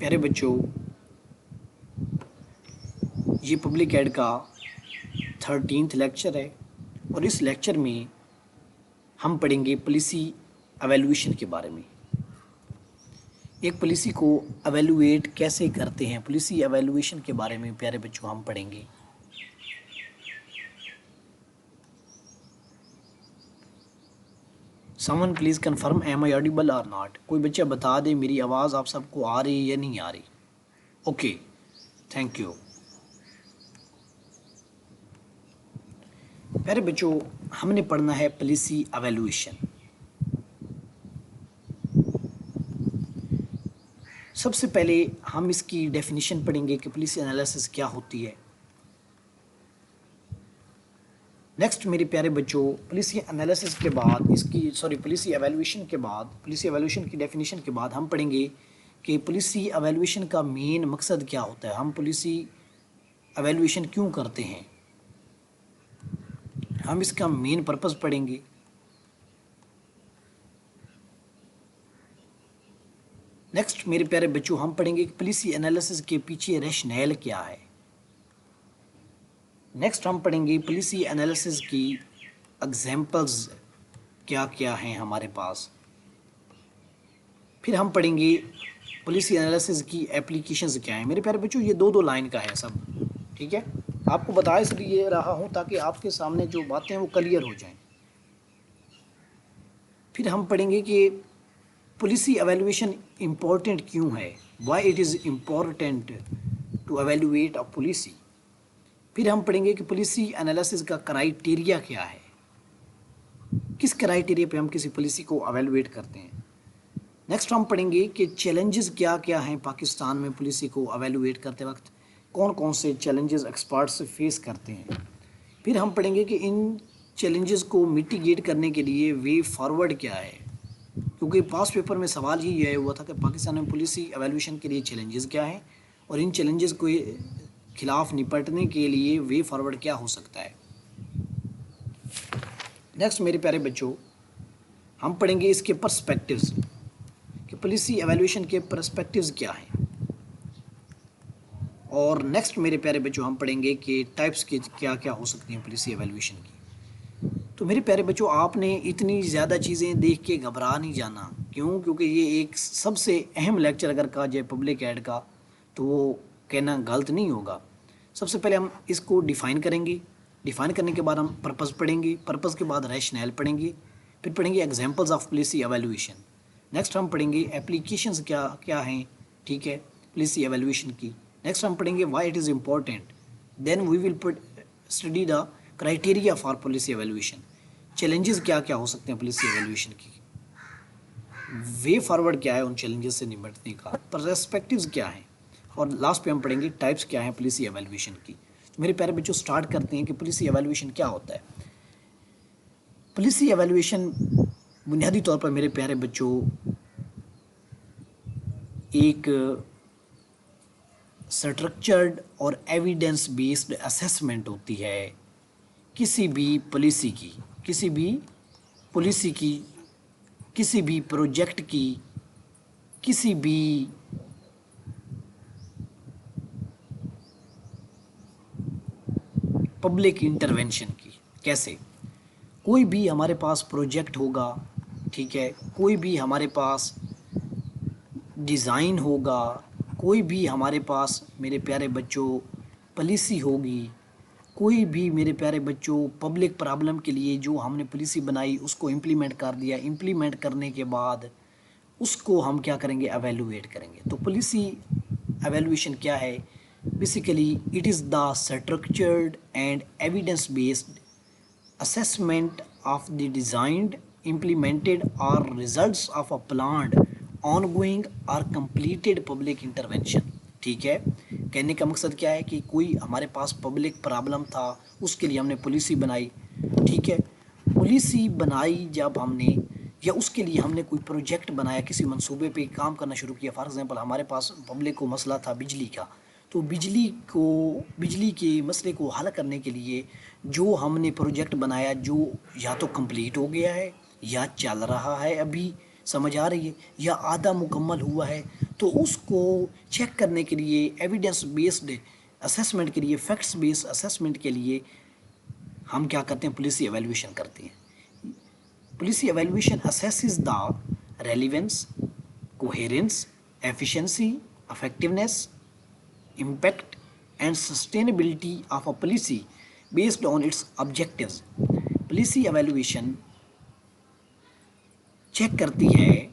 پیارے بچوں، یہ پبلک ایڈ کا 13th لیکچر ہے اور اس لیکچر میں ہم پڑھیں گے پالیسی ایویلویشن کے بارے میں۔ ایک پالیسی کو ایویلویٹ کیسے کرتے ہیں، پالیسی ایویلویشن کے بارے میں پیارے بچوں ہم پڑھیں گے۔ Someone please confirm am I audible or not؟ کوئی بچہ بتا دے میری آواز آپ سب کو آ رہی ہے یا نہیں آ رہی؟ Okay, thank you. پیارے بچوں، ہم نے پڑھنا ہے پالیسی ایویلویشن۔ سب سے پہلے ہم اس کی ڈیفینیشن پڑھیں گے کہ پالیسی انالیسس کیا ہوتی ہے۔ نیکسٹ میرے پیارے بچوں، پالیسی انالیسس کے بعد پالیسی ایویلویشن کے بعد، پالیسی ایویلویشن کی ڈیفینیشن کے بعد ہم پڑھیں گے کہ پالیسی ایویلویشن کا مین مقصد کیا ہوتا ہے، ہم پالیسی ایویلویشن کیوں کرتے ہیں، ہم اس کا مین پرپز پڑھیں گے۔ نیکسٹ میرے پیارے بچوں، ہم پڑھیں گے کہ پالیسی انالیسس کے پیچھے ریشنیل کیا ہے۔ نیکسٹ ہم پڑھیں گے پالیسی انالیسس کی ایگزامپلز کیا کیا ہیں ہمارے پاس۔ پھر ہم پڑھیں گے پالیسی انالیسس کی اپلیکیشنز کیا ہیں۔ میرے پیارے بچوں، یہ دو لائن کا ہے سب، ٹھیک ہے؟ آپ کو بتا اس لیے رہا ہوں تاکہ آپ کے سامنے جو باتیں وہ کلیئر ہو جائیں۔ پھر ہم پڑھیں گے کہ پالیسی ایویلویشن امپورٹنٹ کیوں ہے، why it is important to evaluate a policy. پھر ہم پڑھیں گے کہ پالیسی انالیسس کا کرائیٹیریا کیا ہے، کس کرائیٹیریا پہ ہم کسی پالیسی کو ایویلویٹ کرتے ہیں۔ نیکسٹ ہم پڑھیں گے کہ چیلنجز کیا کیا ہیں پاکستان میں پالیسی کو ایویلویٹ کرتے وقت، کون کون سے چیلنجز ایکسپرٹس فیس کرتے ہیں۔ پھر ہم پڑھیں گے کہ ان چیلنجز کو میٹیگیٹ کرنے کے لیے وے فارورڈ کیا ہے، کیونکہ پاس پیپر میں سوال یہ ہوا تھا کہ پاکستان میں پالیسی ایویلویشن کے لیے چیلنجز کیا ہیں اور ان چیلنجز کو خلاف نپٹنے کے لیے وے فارورڈ کیا ہو سکتا ہے۔ نیکسٹ میرے پیارے بچوں، ہم پڑھیں گے اس کے پرسپیکٹیوز کہ پالیسی ایویلویشن کے پرسپیکٹیوز کیا ہیں، اور نیکسٹ میرے پیارے بچوں ہم پڑھیں گے کہ ٹائپس کے کیا کیا ہو سکتی ہیں پالیسی ایویلویشن کی۔ تو میرے پیارے بچوں، آپ نے اتنی زیادہ چیزیں دیکھ کے گھبرا نہیں جانا، کیونکہ یہ ایک سب سے اہم لیکچر اگر کہا جائے پبلک ایڈ کا تو وہ کہنا غلط نہیں ہوگا۔ سب سے پہلے ہم اس کو ڈیفائن کریں گے، ڈیفائن کرنے کے بعد ہم پرپز پڑھیں گے، پرپز کے بعد ریشنیل پڑھیں گے، پھر پڑھیں گے examples of policy evaluation. Next ہم پڑھیں گے اپلیکیشنز کیا ہیں، ٹھیک ہے، پالیسی ایویلویشن کی۔ نیکسٹ ہم پڑھیں گے why it is important, then we will study the criteria for policy evaluation, challenges کیا کیا ہو سکتے ہیں پالیسی ایویلویشن کی، وے فارورڈ کیا ہے ان چیلنجز سے نمٹنے کا، پرسپیکٹیوز کیا ہیں، اور لاسٹ پہ ہم پڑھیں گے ٹائپس کیا ہیں پالیسی ایویلویشن کی۔ میرے پیارے بچوں، سٹارٹ کرتے ہیں کہ پالیسی ایویلویشن کیا ہوتا ہے۔ پالیسی ایویلویشن بنیادی طور پر میرے پیارے بچوں ایک سٹرکچرڈ اور ایویڈنس بیسڈ اسیسمنٹ ہوتی ہے کسی بھی پالیسی کی، کسی بھی پالیسی کی، کسی بھی پروجیکٹ کی، کسی بھی پبلک انٹرونشن کی۔ کیسے؟ کوئی بھی ہمارے پاس پروجیکٹ ہوگا، ٹھیک ہے، کوئی بھی ہمارے پاس ڈیزائن ہوگا، کوئی بھی ہمارے پاس میرے پیارے بچوں پالیسی ہوگی، کوئی بھی میرے پیارے بچوں پبلک پرابلم کے لیے جو ہم نے پالیسی بنائی اس کو امپلیمنٹ کر دیا، امپلیمنٹ کرنے کے بعد اس کو ہم کیا کریں گے، ایویلویٹ کریں گے۔ تو پالیسی ایویلویشن کیا ہے؟ Basically it is the structured and evidence based assessment of the designed, implemented or results of a planned, ongoing or completed public intervention۔ ٹھیک ہے، کہنے کا مقصد کیا ہے کہ کوئی ہمارے پاس پبلک پرابلم تھا، اس کے لیے ہم نے پالیسی بنائی، ٹھیک ہے، پالیسی بنائی جب ہم نے، یا اس کے لیے ہم نے کوئی پروجیکٹ بنایا، کسی منصوبے پہ کام کرنا شروع کیا۔ فار ایگزامپل ہمارے پاس پبلک کو مسئلہ تھا بجلی کا، تو بجلی کے مسئلے کو حل کرنے کے لیے جو ہم نے پروجیکٹ بنایا، جو یا تو کمپلیٹ ہو گیا ہے یا چل رہا ہے ابھی، سمجھ آ رہی ہے، یا آدھا مکمل ہوا ہے، تو اس کو چیک کرنے کے لیے ایویڈنس بیسڈ اسیسمنٹ کے لیے، فیکٹس بیسڈ اسیسمنٹ کے لیے ہم کیا کرتے ہیں، پالیسی ایویلویشن کرتے ہیں۔ Policy evaluation assesses the relevance, coherence, efficiency, effectiveness, impact and sustainability of a policy based on its objectives۔ Policy evaluation check کرتی ہے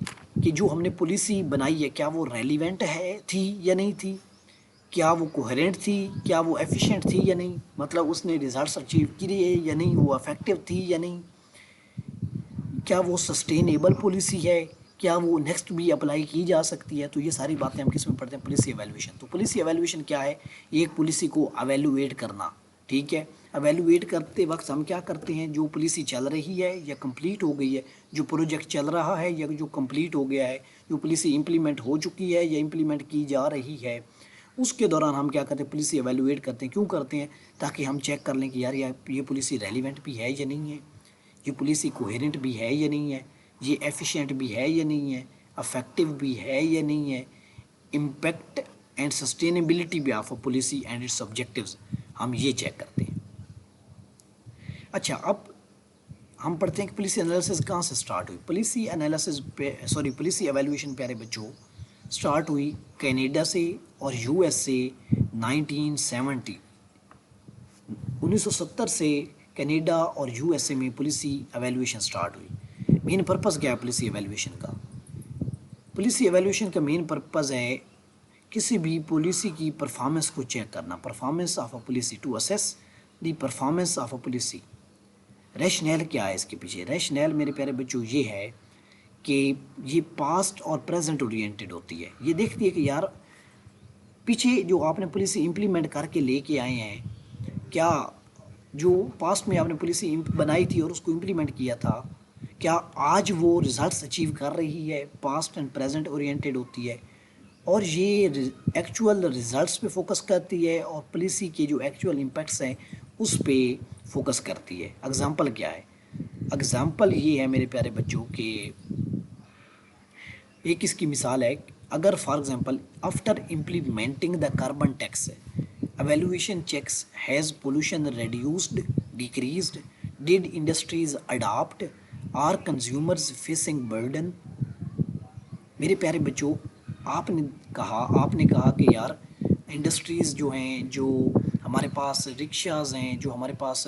کہ جو ہم نے پالیسی بنائی ہے کیا وہ ریلیونٹ تھی یا نہیں تھی، کیا وہ کوہرنٹ تھی، کیا وہ ایفیشینٹ تھی یا نہیں، مطلب اس نے ریزلٹس اچیو کیے یا نہیں، وہ افیکٹو تھی یا نہیں، کیا وہ سسٹینیبل پالیسی ہے، کیا وہ نیکسٹ بھی اپلائی کی جا سکتی ہے۔ تو یہ ساری باتیں ہم کس میں پڑھتے ہیں، پالیسی ایویلویشن۔ تو پالیسی ایویلویشن کیا ہے، ایک پالیسی کو ایویلویٹ کرنا، ٹھیک ہے۔ ایویلویٹ کرتے وقت ہم کیا کرتے ہیں، جو پالیسی چل رہی ہے یا کمپلیٹ ہو گئی ہے، جو پروجیکٹ چل رہا ہے یا جو کمپلیٹ ہو گیا ہے، جو پالیسی امپلیمنٹ ہو چکی ہے یا امپلیمنٹ کی جا رہی ہے، اس کے دوران ہم کیا کرتے ہیں، پالیسی ایویلویٹ کرتے ہیں۔ کیوں کرتے ہیں، تاکہ ہم چیک کر لیں کہ یار یہ پالیسی ریلیونٹ بھی ہے یا نہیں ہے، یہ پالیسی کوہیرنٹ بھی ہے یا نہیں ہے، یہ ایفیشینٹ بھی ہے یا نہیں ہے، افیکٹو بھی ہے یا نہیں ہے، امپیکٹ اینڈ سسٹینیبلٹی بھی of a policy and its objectives ہم یہ چیک کرتے ہیں۔ اچھا، اب ہم پڑھتے ہیں کہ پالیسی انالیسس کہاں سے سٹارٹ ہوئی۔ پالیسی ایویلویشن پیارے بچوں سٹارٹ ہوئی کینیڈا سے اور یو ایس سے 1970 1970 سے کینیڈا اور یو ایس اے میں پالیسی ایویلویشن سٹارٹ ہوئی۔ مین پرپز کیا ہے پالیسی ایویلویشن کا؟ پالیسی ایویلویشن کا مین پرپز ہے کسی بھی پالیسی کی پرفارمنس کو چیک کرنا، performance of a policy, to assess the performance of a policy. Rationale کیا ہے اس کے پیچھے؟ ریشنیل میرے پیارے بچوں یہ ہے کہ یہ پاسٹ اور پریزنٹ اورینٹڈ ہوتی ہے۔ یہ دیکھتی ہے کہ یار پیچھے جو آپ نے پالیسی امپلیمنٹ کر کے لے کے آئے ہیں، کیا جو پاسٹ میں آپ نے پالیسی بنائی تھی اور اس کو امپلیمنٹ کیا تھا، کیا آج وہ ریزلٹس اچیو کر رہی ہے، پاسٹ اینڈ پریزنٹ اورینٹڈ ہوتی ہے، اور یہ ایکچوئل ریزلٹس پہ فوکس کرتی ہے اور پالیسی کے جو ایکچوئل امپیکٹس ہیں اس پہ فوکس کرتی ہے۔ اگزامپل کیا ہے؟ اگزامپل یہ ہے میرے پیارے بچوں کہ ایک اس کی مثال ہے، اگر for example after implementing the carbon tax evaluation checks has pollution reduced, decreased, did industries adapt, are consumers facing burden. میرے پیارے بچوں آپ نے کہا کہ یار انڈسٹریز جو ہیں، جو ہمارے پاس رکشاز ہیں، جو ہمارے پاس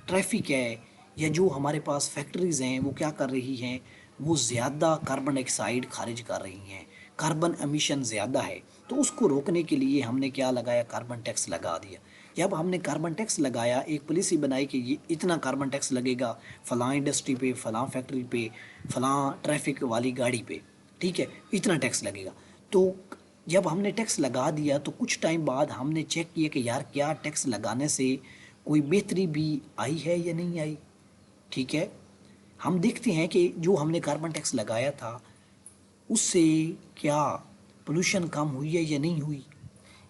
ٹریفک ہے، یا جو ہمارے پاس فیکٹریز ہیں، وہ کیا کر رہی ہیں، وہ زیادہ کاربن ڈائی آکسائڈ خارج کر رہی ہیں، کاربن امیشن زیادہ ہے۔ تو اس کو روکنے کے لیے ہم نے کیا لگایا، کاربن ٹیکس لگا دیا۔ جب ہم نے کاربن ٹیکس لگایا، ایک پالیسی بنائی کہ یہ اتنا کاربن ٹیکس لگے گا فلاں انڈسٹری پہ، فلاں فیکٹری پہ، فلاں ٹریفک والی گاڑی پہ، ٹھیک ہے، اتنا ٹیکس لگے گا۔ تو جب ہم نے ٹیکس لگا دیا تو کچھ ٹائم بعد ہم نے چیک کیا کہ یار کیا ٹیکس لگانے سے کوئی بہتری بھی آئی ہے یا نہیں آئی، ٹھیک ہے۔ ہم دیکھتے ہیں کہ جو ہم نے کاربن ٹیکس لگایا تھا اس سے کیا پولوشن کم ہوئی ہے یا نہیں ہوئی،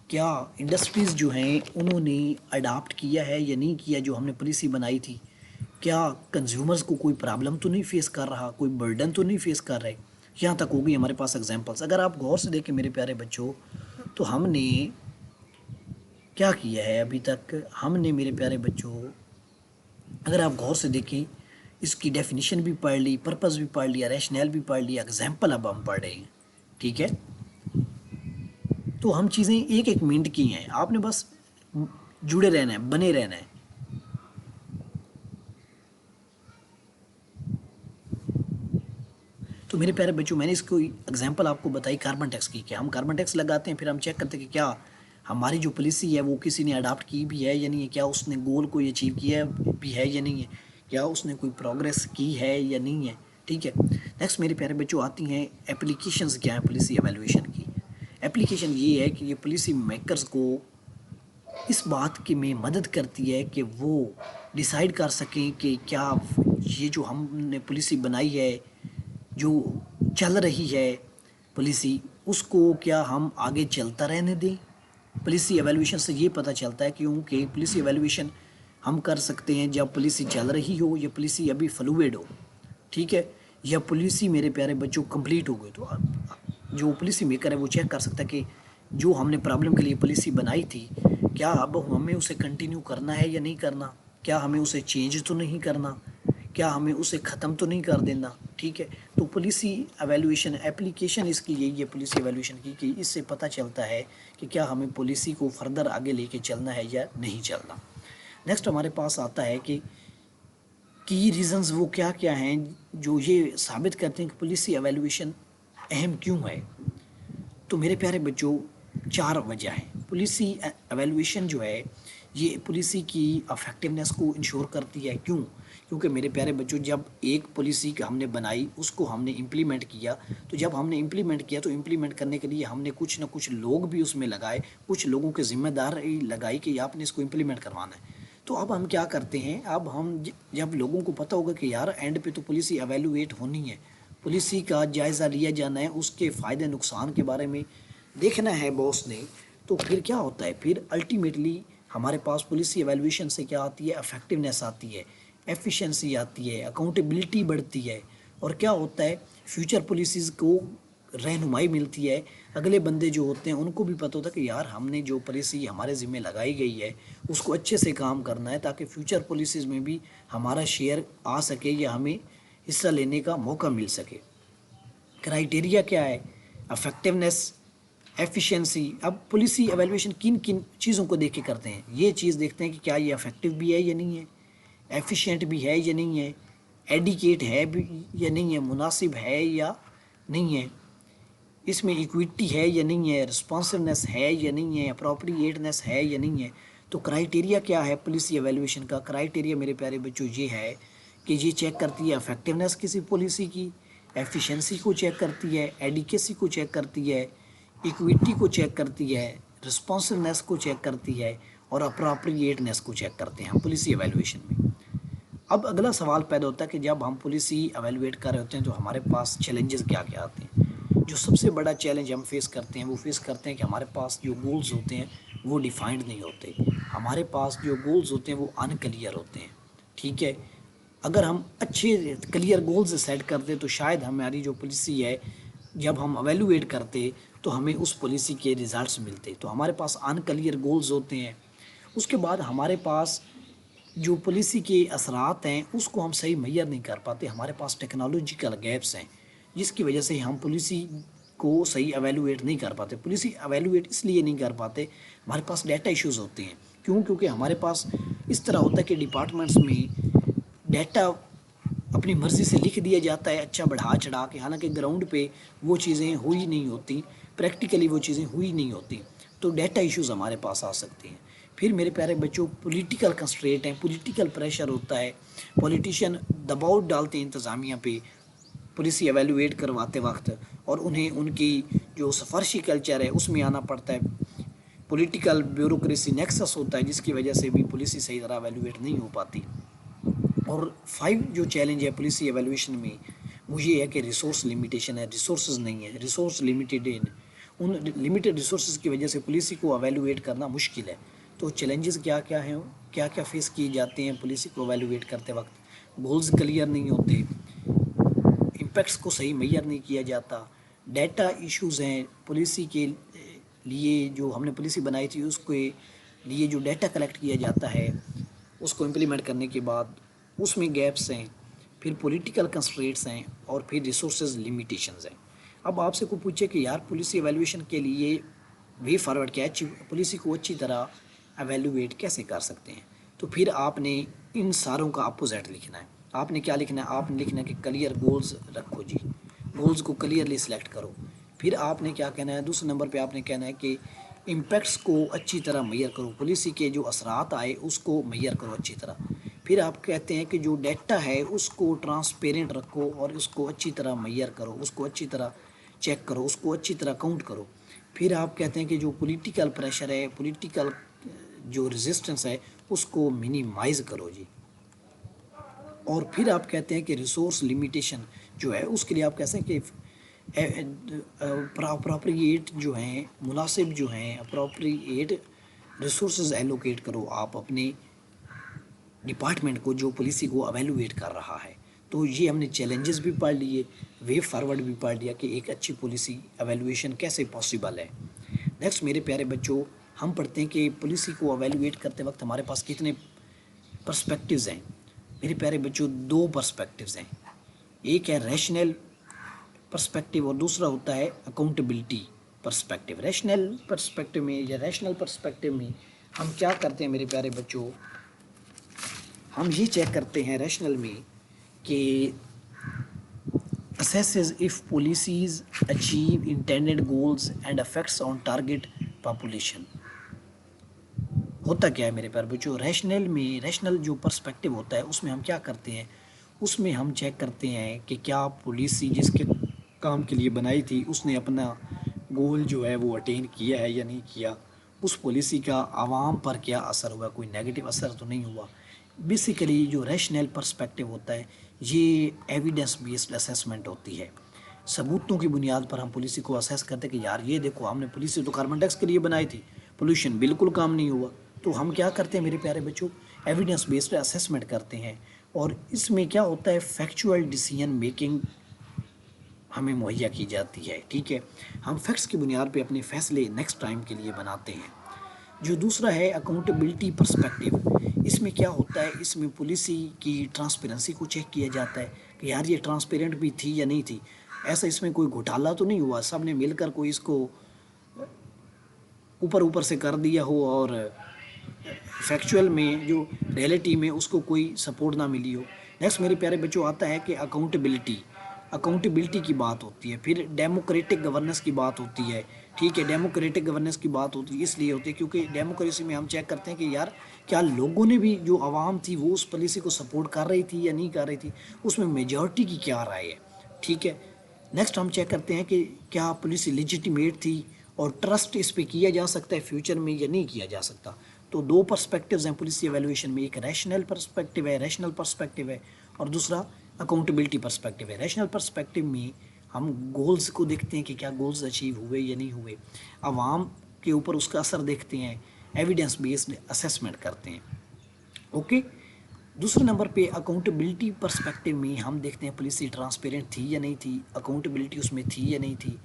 کیا انڈسٹریز جو ہیں انہوں نے اڈاپٹ کیا ہے یا نہیں کیا جو ہم نے پالیسی بنائی تھی، کیا کنزیومرز کو کوئی پرابلم تو نہیں فیس کر رہا، کوئی برڈن تو نہیں فیس کر رہے۔ یہاں تک ہوگی ہمارے پاس ایگزامپلس۔ اگر آپ غور سے دیکھیں میرے پیارے بچوں تو ہم نے کیا کیا ہے ابھی تک، ہم نے میرے پیارے بچوں اگر آپ غور سے دیکھیں اس کی ڈیفینیشن بھی پڑھ لی، پرپز بھی پڑھ لیا، ریشنیل بھی پڑھ لیا، ایگزامپل اب ہم پڑھ رہے ہیں، ٹھیک ہے۔ تو ہم چیزیں ایک ایک منٹ کی ہیں، آپ نے بس جڑے رہنا ہے، بنے رہنا ہے۔ تو میرے پیارے بچوں میں نے اس کو ایگزامپل آپ کو بتائی کاربن ٹیکس کی، کہ ہم کاربن ٹیکس لگاتے ہیں، پھر ہم چیک کرتے ہیں کہ کیا ہماری جو پالیسی ہے وہ کسی نے اڈاپٹ کی بھی ہے یا نہیں ہے، کیا اس نے گول کو اچیو کیا بھی ہے یا نہیں ہے، کیا اس نے کوئی پروگریس کی ہے یا نہیں ہے، ٹھیک ہے۔ نیکسٹ میرے پیارے بچوں آتی ہیں اپلیکیشنز کیا ہیں پالیسی ایویلویشن کی۔ اپلیکیشن یہ ہے کہ یہ پالیسی میکرز کو اس بات کی میں مدد کرتی ہے کہ وہ ڈیسائیڈ کر سکیں کہ کیا یہ جو ہم نے پالیسی بنائی ہے، جو چل رہی ہے پالیسی، اس کو کیا ہم آگے چلتا رہنے دیں۔ پالیسی ایویلویشن سے یہ پتہ چلتا ہے کیونکہ پالیسی ایویلویشن ہم کر سکتے ہیں جب پالیسی چل رہی ہو یا پالیسی ابھی فلوئڈ ہو، ٹھیک ہے، یا پالیسی میرے پیارے بچوں کمپلیٹ ہو گئی۔ تو جو پالیسی میکر ہے وہ چیک کر سکتا ہے کہ جو ہم نے پرابلم کے لیے پالیسی بنائی تھی کیا اب ہمیں اسے کنٹینیو کرنا ہے یا نہیں کرنا، کیا ہمیں اسے چینج تو نہیں کرنا، کیا ہمیں اسے ختم تو نہیں کر دینا، ٹھیک ہے۔ تو پالیسی ایویلویشن اپلیکیشن اس کی یہی ہے پالیسی ایویلویشن کی، کہ اس سے پتہ چلتا ہے کہ کیا ہمیں پالیسی کو فردر آگے لے کے چلنا ہے یا نہیں چلنا۔ نیکسٹ ہمارے پاس آتا ہے کہ کی ریزنز وہ کیا کیا ہیں جو یہ ثابت کرتے ہیں کہ پالیسی ایویلویشن اہم کیوں ہے۔ تو میرے پیارے بچوں 4 وجہ ہیں۔ پالیسی ایویلویشن جو ہے یہ پالیسی کی افیکٹونیس کو انشور کرتی ہے، کیونکہ میرے پیارے بچوں جب ایک پالیسی ہم نے بنائی اس کو ہم نے امپلیمنٹ کیا، تو جب ہم نے امپلیمنٹ کیا تو امپلیمنٹ کرنے کے لیے ہم نے کچھ نہ کچھ لوگ بھی اس میں لگائے، کچھ لوگوں کے ذمہ داری لگائی کہ آپ نے اس کو امپلیمنٹ کروانا ہے۔ تو اب ہم کیا کرتے ہیں، اب ہم جب لوگوں کو پتہ ہوگا کہ یار اینڈ پہ تو پالیسی ایویلویٹ ہونی ہے، پالیسی کا جائزہ لیا جانا ہے، اس کے فائدے نقصان کے بارے میں دیکھنا ہے باس نے، تو پھر کیا ہوتا ہے، پھر الٹیمیٹلی ہمارے پاس پالیسی ایویلویشن سے کیا آتی ہے، افیکٹونیس آتی ہے، ایفیشنسی آتی ہے، اکاؤنٹیبلٹی بڑھتی ہے، اور کیا ہوتا ہے فیوچر پالیسیز کو رہنمائی ملتی ہے۔ اگلے بندے جو ہوتے ہیں ان کو بھی پتہ ہوتا ہے کہ یار ہم نے جو پالیسی ہمارے ذمہ لگائی گئی ہے اس کو اچھے سے کام کرنا ہے، تاکہ فیوچر پالیسیز میں بھی ہمارا شیئر آ سکے یا ہمیں حصہ لینے کا موقع مل سکے۔ کرائیٹیریا کیا ہے، افیکٹونیس، ایفیشنسی۔ اب پالیسی ایویلویشن کن کن چیزوں کو دیکھ کے کرتے ہیں، یہ چیز دیکھتے ہیں کہ کیا یہ افیکٹو بھی ہے یا نہیں ہے، ایفیشینٹ بھی ہے یا نہیں ہے، ایڈیکیٹ ہے بھی یا نہیں ہے، مناسب ہے یا نہیں ہے، اس میں ایکویٹی ہے یا نہیں ہے، رسپانسونیس ہے یا نہیں ہے، اپروپریٹنیس ہے یا نہیں ہے۔ تو کرائیٹیریا کیا ہے پالیسی ایویلویشن کا، کرائیٹیریا میرے پیارے بچوں یہ ہے کہ یہ چیک کرتی ہے افیکٹونیس کسی پالیسی کی، ایفیشنسی کو چیک کرتی ہے، ایڈیکیسی کو چیک کرتی ہے، ایکویٹی کو چیک کرتی ہے، رسپانسونیس کو چیک کرتی ہے، اور اپروپریٹنیس کو چیک کرتے ہیں پالیسی ایویلویشن میں۔ اب اگلا سوال پیدا ہوتا ہے کہ جب ہم پالیسی ایویلویٹ کر رہے ہوتے ہیں تو ہمارے پاس چیلنجز کیا کیا آتے ہیں۔ جو سب سے بڑا چیلنج ہم فیس کرتے ہیں وہ فیس کرتے ہیں کہ ہمارے پاس جو گولز ہوتے ہیں وہ ڈیفائنڈ نہیں ہوتے، ہمارے پاس جو گولز ہوتے ہیں وہ ان کلیئر ہوتے ہیں، ٹھیک ہے۔ اگر ہم اچھے کلیئر گولز سیٹ کرتے تو شاید ہماری جو پالیسی ہے جب ہم ایویلویٹ کرتے تو ہمیں اس پالیسی کے ریزلٹس ملتے۔ تو ہمارے پاس ان کلیئر گولز ہوتے ہیں، اس کے بعد ہمارے پاس جو پالیسی کے اثرات ہیں اس کو ہم صحیح میئر نہیں کر پاتے، ہمارے پاس ٹیکنالوجیکل گیپس ہیں جس کی وجہ سے ہم پالیسی کو صحیح ایویلویٹ نہیں کر پاتے۔ پالیسی ایویلویٹ اس لیے نہیں کر پاتے، ہمارے پاس ڈیٹا ایشوز ہوتے ہیں، کیونکہ ہمارے پاس اس طرح ہوتا ہے کہ ڈپارٹمنٹس میں ڈیٹا اپنی مرضی سے لکھ دیا جاتا ہے اچھا بڑھا چڑھا کے، حالانکہ گراؤنڈ پہ وہ چیزیں ہوئی نہیں ہوتی، پریکٹیکلی وہ چیزیں ہوئی نہیں ہوتی، تو ڈیٹا ایشوز ہمارے پاس آ سکتے ہیں۔ پھر میرے پیارے بچوں پولیٹیکل کنسٹریٹ ہیں، پولیٹیکل پریشر ہوتا ہے، پولیٹیشین دباؤ ڈالتے ہیں انتظامیہ پہ پالیسی ایویلویٹ کرواتے وقت، اور انہیں ان کی جو سفارشی کلچر ہے اس میں آنا پڑتا ہے، پولیٹیکل بیوروکریسی نیکسس ہوتا ہے جس کی وجہ سے بھی پالیسی صحیح طرح ایویلویٹ نہیں ہو پاتی۔ اور 5 جو چیلنج ہے پالیسی ایویلویشن میں وہ یہ ہے کہ ریسورس لمیٹیشن ہے، ریسورسز نہیں ہے، ریسورس لمیٹیڈ ہیں، ان لمیٹیڈ ریسورسز کی وجہ سے پالیسی کو ایویلویٹ کرنا مشکل ہے۔ تو چیلنجز کیا کیا ہیں، کیا کیا فیس کیے جاتے ہیں پالیسی کو ایویلویٹ کرتے وقت، گولز کلیئر نہیں ہوتے، امپیکٹس کو صحیح میئر نہیں کیا جاتا، ڈیٹا ایشوز ہیں، پالیسی کے لیے جو ہم نے پالیسی بنائی تھی اس کے لیے جو ڈیٹا کلیکٹ کیا جاتا ہے اس کو امپلیمنٹ کرنے کے بعد اس میں گیپس ہیں، پھر پولیٹیکل کنسٹریٹس ہیں، اور پھر ریسورسز لیمیٹیشنز ہیں۔ اب آپ سے کو پوچھے کہ یار پالیسی ایویلویشن کے لیے وے فارورڈ کیا ہے، پالیسی کو اچھی طرح ایویلویٹ کیسے کر سکتے ہیں، تو پھر آپ نے ان ساروں کا اپوزٹ لکھنا ہے۔ آپ نے کیا لکھنا ہے، آپ نے لکھنا ہے کہ کلیئر گولز رکھو جی، گولز کو کلیئرلی سلیکٹ کرو۔ پھر آپ نے کیا کہنا ہے، دوسرے نمبر پہ آپ نے کہنا ہے کہ امپیکٹس کو اچھی طرح میئر کرو، پالیسی کے جو اثرات آئے اس کو میئر کرو اچھی طرح۔ پھر آپ کہتے ہیں کہ جو ڈیٹا ہے اس کو ٹرانسپیرنٹ رکھو اور اس کو اچھی طرح میئر کرو، اس کو اچھی طرح چیک کرو، اس کو اچھی طرح کاؤنٹ کرو۔ پھر آپ کہتے ہیں کہ جو پولیٹیکل پریشر ہے، پولیٹیکل جو ریزسٹنس ہے اس کو منیمائز کرو جی۔ اور پھر آپ کہتے ہیں کہ ریسورس لیمیٹیشن جو ہے اس کے لیے آپ کہتے ہیں کہ اپروپریٹ جو ہیں، مناسب جو ہیں، اپروپریٹ ریسورسز ایلوکیٹ کرو آپ اپنے ڈپارٹمنٹ کو جو پالیسی کو ایویلویٹ کر رہا ہے۔ تو یہ ہم نے چیلنجز بھی پڑھ لیے، وے فارورڈ بھی پڑھ لیا کہ ایک اچھی پالیسی ایویلویشن کیسے پاسبل ہے۔ نیکسٹ میرے پیارے بچوں، ہم پڑھتے ہیں کہ پالیسی کو ایویلویٹ کرتے وقت ہمارے پاس کتنے پرسپیکٹیوز ہیں۔ میرے پیارے بچوں 2 پرسپیکٹیوز ہیں، ایک ہے ریشنل پرسپیکٹیو اور دوسرا ہوتا ہے اکاؤنٹیبلٹی پرسپیکٹیو۔ ریشنل پرسپیکٹیو میں یا ریشنل پرسپیکٹیو میں ہم کیا کرتے ہیں میرے پیارے بچوں، ہم یہ چیک کرتے ہیں ریشنل میں کہ assesses if policies achieve intended goals and effects on target population۔ ہوتا کیا ہے میرے پیارے بچوں، ریشنل میں، ریشنل جو پرسپیکٹیو ہوتا ہے اس میں ہم کیا کرتے ہیں، اس میں ہم چیک کرتے ہیں کہ کیا پالیسی جس کے کام کے لیے بنائی تھی اس نے اپنا گول جو ہے وہ اٹین کیا ہے یا نہیں کیا، اس پالیسی کا عوام پر کیا اثر ہوا، کوئی نیگیٹو اثر تو نہیں ہوا۔ بیسیکلی جو ریشنل پرسپیکٹیو ہوتا ہے یہ ایویڈنس بیسڈ اسیسمنٹ ہوتی ہے، ثبوتوں کی بنیاد پر ہم پالیسی کو اسیس کرتے ہیں کہ یار یہ دیکھو ہم نے پالیسی تو کاربن ٹیکس کے لیے بنائی تھی، پولوشن بالکل کام نہیں ہوا، تو ہم کیا کرتے ہیں میرے پیارے بچوں، ایویڈنس بیسڈ اسیسمنٹ کرتے ہیں، اور اس میں کیا ہوتا ہے فیکچوئل ڈیسیژن میکنگ ہمیں مہیا کی جاتی ہے، ٹھیک ہے، ہم فیکٹس کی بنیاد پہ اپنے فیصلے نیکسٹ ٹائم کے لیے بناتے ہیں۔ جو دوسرا ہے اکاؤنٹیبلٹی پرسپیکٹیو، اس میں کیا ہوتا ہے، اس میں پالیسی کی ٹرانسپیرنسی کو چیک کیا جاتا ہے کہ یار یہ ٹرانسپیرنٹ بھی تھی یا نہیں تھی، ایسا اس میں کوئی گھوٹالا تو نہیں ہوا، سب نے مل کر کوئی اس کو اوپر سے کر دیا ہو اور فیکچوئل میں جو ریئلٹی میں اس کو کوئی سپورٹ نہ ملی ہو۔ نیکسٹ میرے پیارے بچوں آتا ہے کہ اکاؤنٹیبلٹی کی بات ہوتی ہے، پھر ڈیموکریٹک گورننس کی بات ہوتی ہے، ٹھیک ہے، ڈیموکریٹک گورننس کی بات ہوتی ہے اس لیے ہوتی ہے کیونکہ ڈیموکریسی میں ہم چیک کرتے ہیں کہ یار کیا لوگوں نے بھی، جو عوام تھی وہ اس پالیسی کو سپورٹ کر رہی تھی یا نہیں کر رہی تھی، اس میں میجورٹی کی کیا رائے ہے، ٹھیک ہے۔ نیکسٹ ہم چیک کرتے ہیں کہ کیا پالیسی لیجیٹیمیٹ تھی اور ٹرسٹ اس پہ کیا جا سکتا ہے فیوچر میں یا نہیں کیا جا سکتا۔ تو 2 پرسپیکٹیوز ہیں پالیسی ایویلویشن میں، ایک ریشنل پرسپیکٹیو ہے اور دوسرا اکاؤنٹیبلٹی پرسپیکٹیو ہے۔ ریشنل پرسپیکٹیو میں ہم گولز کو دیکھتے ہیں کہ کیا گولز اچیو ہوئے یا نہیں ہوئے، عوام کے اوپر اس کا اثر دیکھتے ہیں، ایویڈنس بیسڈ اسیسمنٹ کرتے ہیں، اوکے۔ دوسرے نمبر پہ اکاؤنٹیبلٹی پرسپیکٹیو میں ہم دیکھتے ہیں پالیسی ٹرانسپیرنٹ تھی یا نہیں تھی، اکاؤنٹیبلٹی اس میں تھی یا نہیں تھی،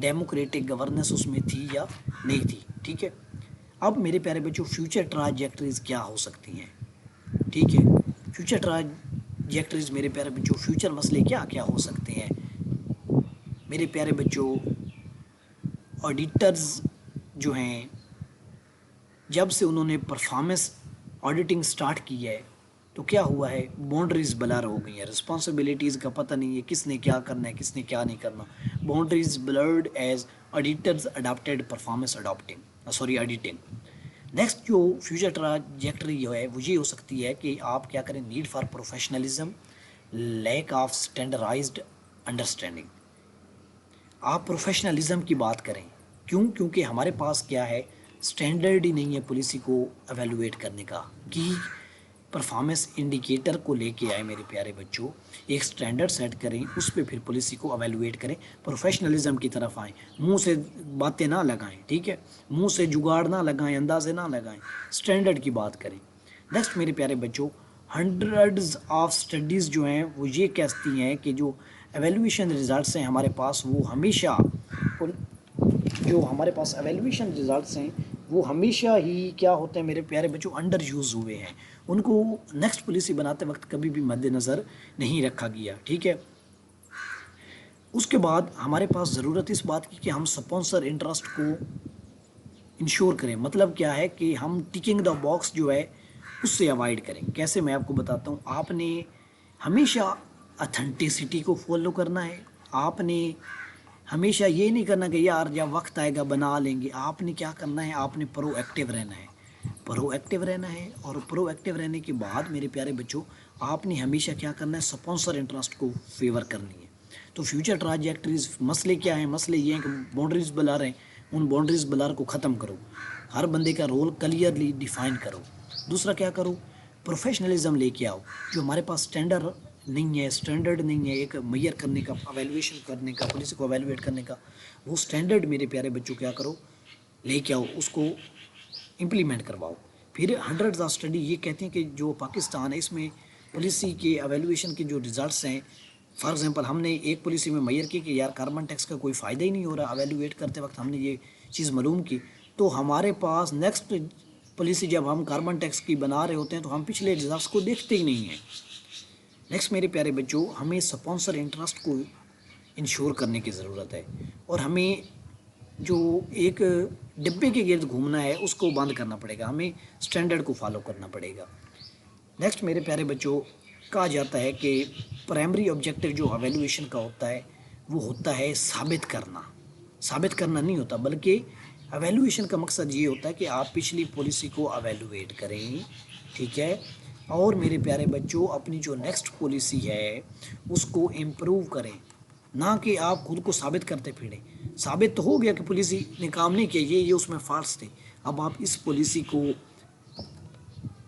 ڈیموکریٹک گورننس اس میں تھی یا نہیں تھی، ٹھیک ہے۔ اب میرے پیارے بچوں فیوچر ٹراجیکٹریز کیا ہو سکتی ہیں، ٹھیک ہے، فیوچر ٹراجیکٹریز میرے پیارے بچوں، فیوچر مسئلے کیا کیا ہو سکتے ہیں میرے پیارے بچوں۔ آڈیٹرز جو ہیں جب سے انہوں نے پرفارمنس آڈیٹنگ سٹارٹ کی ہے تو کیا ہوا ہے، باؤنڈریز بلر ہو گئی ہیں، رسپانسبلٹیز کا پتہ نہیں ہے کس نے کیا کرنا ہے کس نے کیا نہیں کرنا، boundaries blurred as auditors adapted performance auditing. Next جو فیوچر ٹراجیکٹری جو ہے وہ یہ ہو سکتی ہے کہ آپ کیا کریں، need for professionalism, lack of standardised understanding, آپ پروفیشنلزم کی بات کریں، کیونکہ ہمارے پاس کیا ہے، اسٹینڈرڈ ہی نہیں ہے پالیسی کو ایویلویٹ کرنے کا، کہ پرفارمنس انڈیکیٹر کو لے کے آئے میرے پیارے بچوں، ایک سٹینڈرڈ سیٹ کریں، اس پہ پھر پالیسی کو ایویلویٹ کریں، پروفیشنلزم کی طرف آئیں، منہ سے باتیں نہ لگائیں، ٹھیک ہے، منہ سے جگاڑ نہ لگائیں، اندازے نہ لگائیں، سٹینڈرڈ کی بات کریں۔ نیکسٹ میرے پیارے بچوں، ہنڈریڈز آف اسٹڈیز جو ہیں وہ یہ کہتی ہیں کہ جو ایویلویشن ریزلٹس ہیں ہمارے پاس، وہ ہمیشہ ہی کیا ہوتے ہیں میرے پیارے بچوں، انڈر یوز ہوئے ہیں، ان کو نیکسٹ پالیسی بناتے وقت کبھی بھی مد نظر نہیں رکھا گیا، ٹھیک ہے۔ اس کے بعد ہمارے پاس ضرورت اس بات کی کہ ہم سپانسر انٹرسٹ کو انشور کریں، مطلب کیا ہے کہ ہم ٹکنگ دا باکس جو ہے اس سے اوائڈ کریں، کیسے میں آپ کو بتاتا ہوں، آپ نے ہمیشہ اتھینٹسٹی کو فالو کرنا ہے، آپ نے ہمیشہ یہ نہیں کرنا کہ یار جب وقت آئے گا بنا لیں گے، آپ نے کیا کرنا ہے، آپ نے پرو ایکٹیو رہنا ہے، اور پرو ایکٹیو رہنے کے بعد میرے پیارے بچوں آپ نے ہمیشہ کیا کرنا ہے، سپانسر انٹرسٹ کو فیور کرنی ہے۔ تو فیوچر ٹراجیکٹریز مسئلے کیا ہیں، مسئلے یہ ہیں کہ باؤنڈریز بلر ہیں، ان باؤنڈریز بلر کو ختم کرو، ہر بندے کا رول کلیئرلی ڈیفائن کرو، دوسرا کیا کرو، پروفیشنلزم لے کے آؤ، جو ہمارے پاس اسٹینڈرڈ نہیں ہے ایک میئر کرنے کا، ایویلویشن کرنے کا، پالیسی کو ایویلویٹ کرنے کا، وہ اسٹینڈرڈ میرے پیارے بچوں کیا کرو، لے کے آؤ، اس کو امپلیمنٹ کرواؤ۔ پھر ہنڈریڈز آف اسٹڈی یہ کہتے ہیں کہ جو پاکستان ہے اس میں پالیسی کے ایویلویشن کے جو ریزلٹس ہیں، فار ایگزامپل ہم نے ایک پالیسی میں میئر کی کہ یار کاربن ٹیکس کا کوئی فائدہ ہی نہیں ہو رہا، ایویلویٹ کرتے وقت ہم نے یہ چیز معلوم کی، تو ہمارے پاس نیکسٹ پالیسی جب ہم کاربن ٹیکس کی بنا رہے ہوتے ہیں تو ہم پچھلے ریزلٹس کو دیکھتے ہی نہیں ہیں۔ نیکسٹ میرے پیارے بچوں، ہمیں سپانسر انٹرسٹ کو انشور کرنے کی ضرورت ہے، اور ہمیں جو ایک ڈبے کے گرد گھومنا ہے اس کو بند کرنا پڑے گا، ہمیں اسٹینڈرڈ کو فالو کرنا پڑے گا۔ نیکسٹ میرے پیارے بچوں، کہا جاتا ہے کہ پرائمری آبجیکٹو جو ایویلویشن کا ہوتا ہے وہ ہوتا ہے ثابت کرنا۔ ثابت کرنا نہیں ہوتا، بلکہ ایویلویشن کا مقصد یہ ہوتا ہے کہ آپ پچھلی پالیسی کو ایویلویٹ کریں، ٹھیک ہے، اور میرے پیارے بچوں اپنی جو نیکسٹ پالیسی ہے اس کو امپروو کریں، نہ کہ آپ خود کو ثابت کرتے پھریں۔ ثابت تو ہو گیا کہ پالیسی نے کام نہیں کیا، یہ اس میں فالس تھے، اب آپ اس پالیسی کو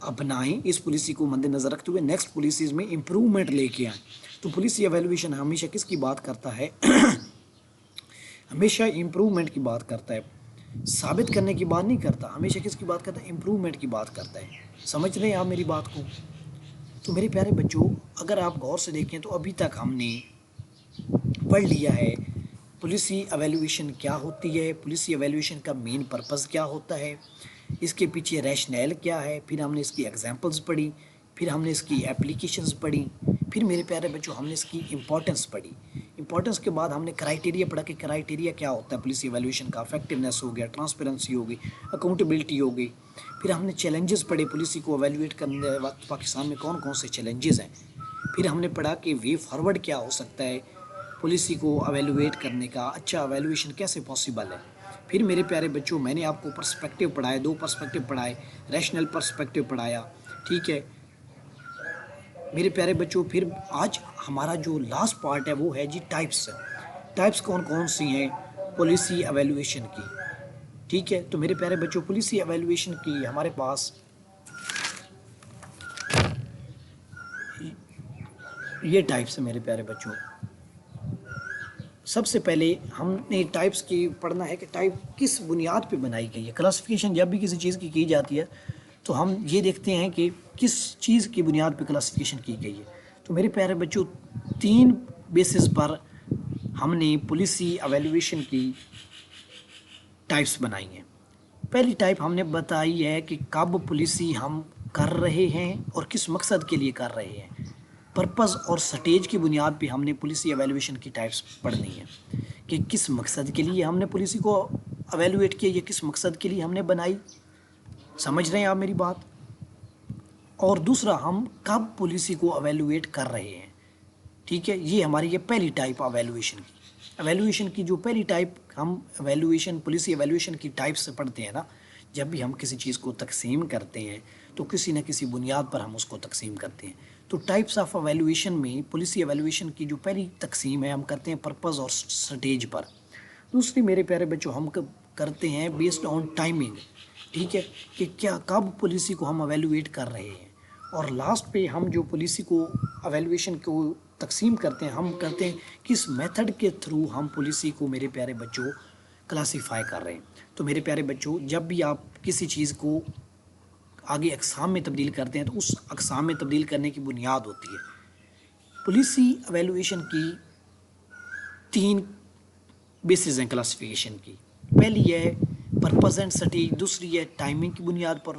اپنائیں، اس پالیسی کو مد نظر رکھتے ہوئے نیکسٹ پالیسیز میں امپروومنٹ لے کے آئیں۔ تو پالیسی ایویلویشن ہمیشہ کس کی بات کرتا ہے؟ ہمیشہ امپروومنٹ کی بات کرتا ہے، ثابت کرنے کی بات نہیں کرتا، ہمیشہ کس کی بات کرتا ہے؟ امپروومنٹ کی بات کرتا ہے۔ سمجھ رہے ہیں آپ میری بات کو؟ تو میرے پیارے بچوں، اگر آپ غور سے دیکھیں تو ابھی تک ہم نے پڑھ لیا ہے پالیسی ایویلویشن کیا ہوتی ہے، پالیسی ایویلویشن کا مین پرپز کیا ہوتا ہے، اس کے پیچھے ریشنیل کیا ہے، پھر ہم نے اس کی ایگزامپلز پڑھی، پھر ہم نے اس کی اپلیکیشنز پڑھی، پھر میرے پیارے بچوں ہم نے اس کی امپورٹنس پڑھی۔ امپورٹنس کے بعد ہم نے کرائٹیریا پڑھا کہ کرائٹیریا کیا ہوتا ہے پالیسی ایویلویشن کا، افیکٹونیس ہو گیا، ٹرانسپیرنسی ہوگی، اکاؤنٹیبلٹی ہوگی۔ پھر ہم نے چیلنجز پڑھے، پالیسی کو ایویلویٹ کرنے وقت پاکستان میں کون کون سے چیلنجز ہیں۔ پھر ہم نے پڑھا کہ وے فارورڈ کیا ہو سکتا ہے پالیسی کو ایویلویٹ کرنے کا، اچھا ایویلویشن کیسے پاسبل ہے۔ پھر میرے پیارے بچوں میں نے آپ کو پرسپیکٹیو پڑھائے، 2 پرسپیکٹیو پڑھائے، ریشنل پرسپیکٹیو پڑھایا، ٹھیک ہے میرے پیارے بچوں۔ پھر آج ہمارا جو لاسٹ پارٹ ہے وہ ہے جی ٹائپس۔ ٹائپس کون کون سی ہیں پالیسی ایویلویشن کی، ٹھیک ہے۔ تو میرے پیارے بچوں پالیسی ایویلویشن کی ہمارے پاس یہ ٹائپس ہیں میرے پیارے بچوں۔ سب سے پہلے ہم نے ٹائپس کی پڑھنا ہے کہ ٹائپ کس بنیاد پہ بنائی گئی ہے۔ کلاسیفیکیشن جب بھی کسی چیز کی جاتی ہے تو ہم یہ دیکھتے ہیں کہ کس چیز کی بنیاد پہ کلاسیفیکیشن کی گئی ہے۔ تو میرے پیارے بچوں 3 بیسز پر ہم نے پالیسی ایویلویشن کی ٹائپس بنائی ہیں۔ پہلی ٹائپ ہم نے بتائی ہے کہ کب پالیسی ہم کر رہے ہیں اور کس مقصد کے لیے کر رہے ہیں۔ پرپز اور سٹیج کی بنیاد پہ ہم نے پالیسی ایویلویشن کی ٹائپس پڑھنی ہے کہ کس مقصد کے لیے ہم نے پالیسی کو ایویلویٹ کیا، یا کس مقصد کے لیے ہم نے بنائی۔ سمجھ رہے ہیں آپ میری بات؟ اور دوسرا ہم کب پالیسی کو ایویلویٹ کر رہے ہیں، ٹھیک ہے۔ یہ ہماری یہ پہلی ٹائپ ایویلویشن کی۔ ایویلویشن کی جو پہلی ٹائپ ہم ایویلویشن پالیسی ایویلویشن کی ٹائپ سے پڑھتے ہیں نا، جب بھی ہم کسی چیز کو تقسیم کرتے ہیں تو کسی نہ کسی بنیاد پر ہم اس کو تقسیم کرتے ہیں۔ تو ٹائپس آف ایویلویشن میں پالیسی ایویلویشن کی جو پہلی تقسیم ہے ہم کرتے ہیں پرپز اور سٹیج پر۔ دوسری میرے پیارے بچوں ہم کرتے ہیں بیسڈ آن ٹائمنگ، ٹھیک ہے، کہ کیا کب پالیسی کو ہم ایویلویٹ کر رہے ہیں۔ اور لاسٹ پہ ہم جو پالیسی کو ایویلویشن کو تقسیم کرتے ہیں، ہم کرتے ہیں کس میتھڈ کے تھرو ہم پالیسی کو میرے پیارے بچوں کلاسیفائی کر رہے ہیں۔ تو میرے پیارے بچوں جب بھی آپ کسی چیز کو آگے اقسام میں تبدیل کرتے ہیں تو اس اقسام میں تبدیل کرنے کی بنیاد ہوتی ہے۔ پالیسی ایویلویشن کی 3 بیسز ہیں کلاسیفیکیشن کی۔ پہلی ہے پرپز اینڈ سٹیج، دوسری ہے ٹائمنگ کی بنیاد پر،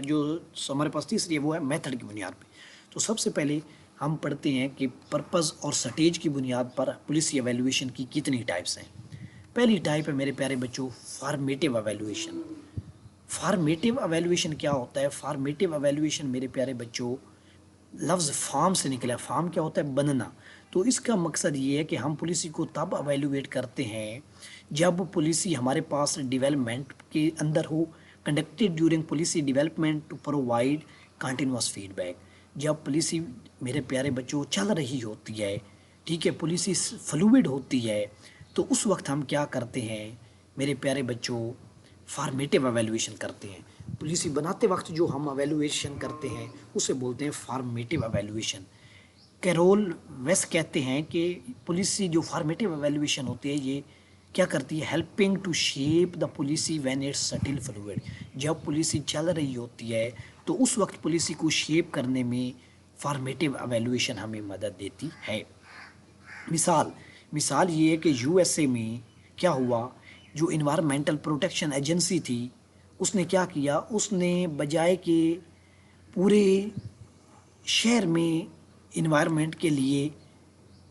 جو ہمارے پاس تیسری ہے وہ ہے میتھڈ کی بنیاد پہ۔ تو سب سے پہلے ہم پڑھتے ہیں کہ پرپز اور سٹیج کی بنیاد پر پالیسی ایویلویشن کی کتنی ٹائپس ہیں۔ پہلی ٹائپ ہے میرے پیارے بچوں فارمیٹیو ایویلویشن۔ فارمیٹیو ایویلویشن کیا ہوتا ہے؟ فارمیٹیو ایویلویشن میرے پیارے بچوں لفظ فارم سے نکلا ہے۔ فارم کیا ہوتا ہے؟ بننا۔ تو اس کا مقصد یہ ہے کہ ہم پالیسی کو تب ایویلویٹ کرتے ہیں جب پالیسی ہمارے پاس ڈیولپمنٹ کے اندر ہو، conducted during policy development to provide continuous feedback. جب پالیسی میرے پیارے بچوں چل رہی ہوتی ہے، ٹھیک ہے، پالیسی فلوئڈ ہوتی ہے، تو اس وقت ہم کیا کرتے ہیں میرے پیارے بچوں؟ فارمیٹیو ایویلویشن کرتے ہیں۔ پالیسی بناتے وقت جو ہم ایویلویشن کرتے ہیں اسے بولتے ہیں فارمیٹیو ایویلویشن۔ کیرول ویس کہتے ہیں کہ پالیسی جو فارمیٹیو ایویلویشن ہوتی ہے یہ کیا کرتی ہے؟ Helping to shape the policy when it's still fluid. جب پالیسی چل رہی ہوتی ہے تو اس وقت پالیسی کو شیپ کرنے میں فارمیٹیو ایویلویشن ہمیں مدد دیتی ہے۔ مثال یہ ہے کہ یو ایس اے میں کیا ہوا، جو انوائرمنٹل پروٹیکشن ایجنسی تھی اس نے کیا کیا، اس نے بجائے کہ پورے شہر میں انوائرمنٹ کے لیے،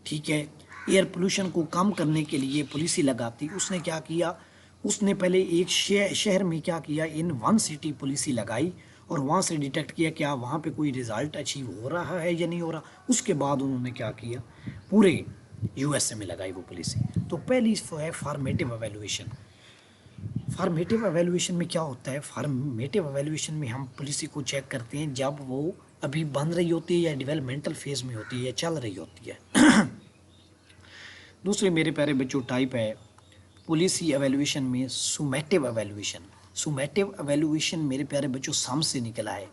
ٹھیک ہے، ایئر پولوشن کو کم کرنے کے لیے پالیسی لگاتی، اس نے کیا کیا، اس نے پہلے ایک شہر میں کیا کیا، ان ون سٹی پالیسی لگائی اور وہاں سے ڈیٹیکٹ کیا کیا وہاں پہ کوئی رزلٹ اچیو ہو رہا ہے یا نہیں ہو رہا۔ اس کے بعد انہوں نے کیا کیا، پورے یو ایس اے میں لگائی وہ پالیسی۔ تو پہلی ہے فارمیٹیو ایویلویشن۔ فارمیٹیو ایویلویشن میں کیا ہوتا ہے، فارمیٹیو ایویلویشن میں ہم پالیسی کو چیک کرتے ہیں جب وہ ابھی بن رہی ہوتی ہے یا ڈیولپمنٹل فیز میں ہوتی ہے یا چل رہی ہوتی ہے۔ دوسرے میرے پیارے بچوں ٹائپ ہے پالیسی ایویلویشن میں سومیٹیو ایویلویشن۔ سومیٹیو ایویلویشن میرے پیارے بچوں سم سے نکلا ہے۔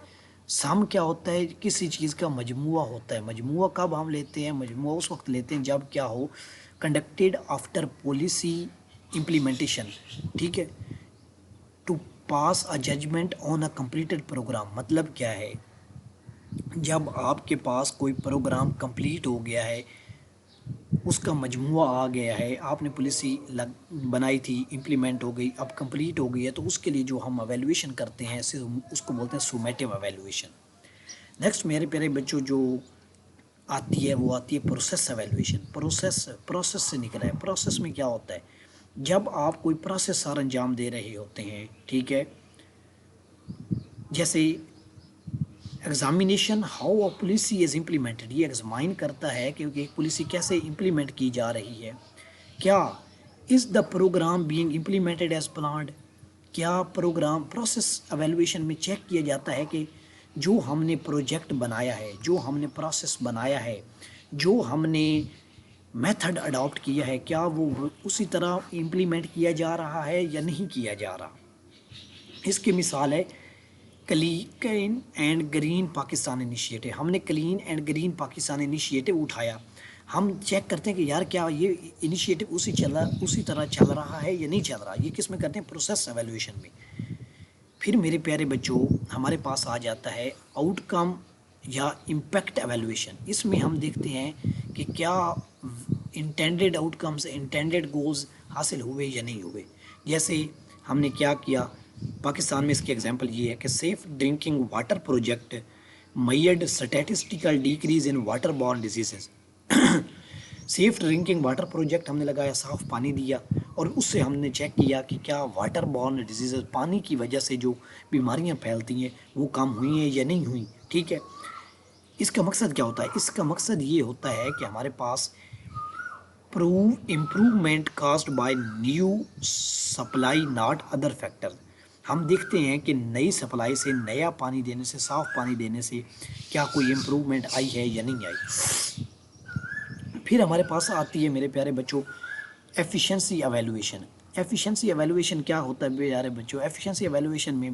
سم کیا ہوتا ہے، کسی چیز کا مجموعہ ہوتا ہے۔ مجموعہ کب ہم لیتے ہیں، مجموعہ اس وقت لیتے ہیں جب کیا ہو، کنڈکٹیڈ آفٹر پالیسی امپلیمنٹیشن، ٹھیک ہے، to pass a judgement on a completed programme. مطلب کیا ہے، جب آپ کے پاس کوئی پروگرام کمپلیٹ ہو گیا ہے، اس کا مجموعہ آ گیا ہے، آپ نے پالیسی بنائی تھی، امپلیمنٹ ہو گئی، اب کمپلیٹ ہو گئی ہے، تو اس کے لیے جو ہم ایویلویشن کرتے ہیں اس کو بولتے ہیں سومیٹیو ایویلویشن۔ نیکسٹ میرے پیارے بچوں جو آتی ہے وہ آتی ہے پروسیس ایویلویشن۔ پروسیس سے نکلا ہے۔ پروسیس میں کیا ہوتا ہے، جب آپ کوئی پروسیس انجام دے رہے ہوتے ہیں، ٹھیک ہے، جیسے examination how a policy is implemented, یہ ایگزامائن کرتا ہے کہ ایک پالیسی کیسے امپلیمنٹ کی جا رہی ہے۔ کیا is the program being implemented as planned, کیا پروگرام، پروسیس ایویلویشن میں چیک کیا جاتا ہے کہ جو ہم نے پروجیکٹ بنایا ہے، جو ہم نے پروسیس بنایا ہے، جو ہم نے میتھڈ اڈاپٹ کیا ہے، کیا وہ اسی طرح امپلیمنٹ کیا جا رہا ہے یا نہیں کیا جا رہا۔ اس کی مثال ہے clean and green Pakistan initiative. ہم نے clean and green Pakistan initiative اٹھایا، ہم چیک کرتے ہیں کہ یار کیا یہ انیشیٹو اسی طرح چل رہا ہے یا نہیں چل رہا۔ یہ کس میں کرتے ہیں، پروسیس ایویلویشن میں۔ پھر میرے پیارے بچوں ہمارے پاس آ جاتا ہے آؤٹ کم یا امپیکٹ ایویلویشن۔ اس میں ہم دیکھتے ہیں کہ کیا intended out comes, intended goals حاصل ہوئے یا نہیں ہوئے۔ جیسے ہم نے کیا کیا پاکستان میں، اس کی ایگزامپل یہ ہے کہ safe drinking water project made statistical decrease in water borne diseases. Safe drinking water project ہم نے لگایا، صاف پانی دیا، اور اس سے ہم نے چیک کیا کہ کیا واٹر بورن ڈیزیزز، پانی کی وجہ سے جو بیماریاں پھیلتی ہیں وہ کم ہوئی ہیں یا نہیں ہوئی، ٹھیک ہے۔ اس کا مقصد کیا ہوتا ہے، اس کا مقصد یہ ہوتا ہے کہ ہمارے پاس improvement caused by new supply not other factor. ہم دیکھتے ہیں کہ نئی سپلائی سے، نیا پانی دینے سے، صاف پانی دینے سے کیا کوئی امپروومنٹ آئی ہے یا نہیں آئی۔ پھر ہمارے پاس آتی ہے میرے پیارے بچوں ایفیشنسی ایویلویشن۔ ایفیشنسی ایویلویشن کیا ہوتا ہے پیارے بچوں، ایفیشنسی ایویلویشن میں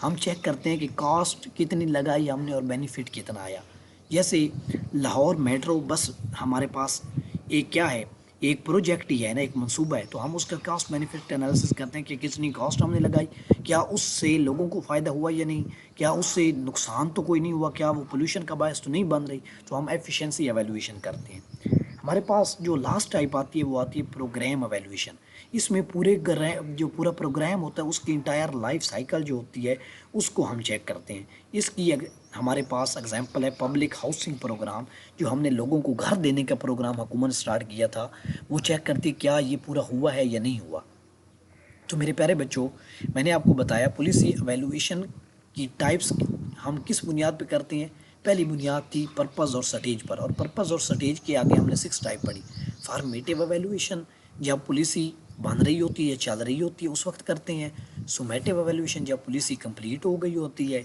ہم چیک کرتے ہیں کہ کاسٹ کتنی لگائی ہم نے اور بینیفٹ کتنا آیا۔ جیسے لاہور میٹرو بس ہمارے پاس ایک کیا ہے، ایک پروجیکٹ ہی ہے نا، ایک منصوبہ ہے، تو ہم اس کا کاسٹ بینیفٹ انالیسس کرتے ہیں کہ کتنی کاسٹ ہم نے لگائی، کیا اس سے لوگوں کو فائدہ ہوا یا نہیں، کیا اس سے نقصان تو کوئی نہیں ہوا، کیا وہ پولوشن کا باعث تو نہیں بن رہی، تو ہم ایفیشنسی ایویلویشن کرتے ہیں۔ ہمارے پاس جو لاسٹ ٹائپ آتی ہے وہ آتی ہے پروگرام ایویلویشن۔ اس میں جو پورا پروگرام ہوتا ہے اس کی انٹائر لائف سائیکل جو ہوتی ہے اس کو ہم چیک کرتے ہیں۔ اس کی ہمارے پاس اگزامپل ہے پبلک ہاؤسنگ پروگرام، جو ہم نے لوگوں کو گھر دینے کا پروگرام حکومت سٹارٹ کیا تھا، وہ چیک کرتی کیا یہ پورا ہوا ہے یا نہیں ہوا۔ تو میرے پیارے بچوں میں نے آپ کو بتایا پالیسی ایویلویشن کی ٹائپس ہم کس بنیاد پہ کرتے ہیں۔ پہلی بنیاد تھی پرپز اور سٹیج پر، اور پرپز اور سٹیج کے آگے ہم نے 6 ٹائپ پڑھی۔ فارمیٹیو ایویلویشن جب پالیسی بن رہی ہوتی ہے، چل رہی ہوتی ہے، اس وقت کرتے ہیں۔ سومیٹیو ایویلویشن جب پالیسی کمپلیٹ ہو گئی ہوتی ہے۔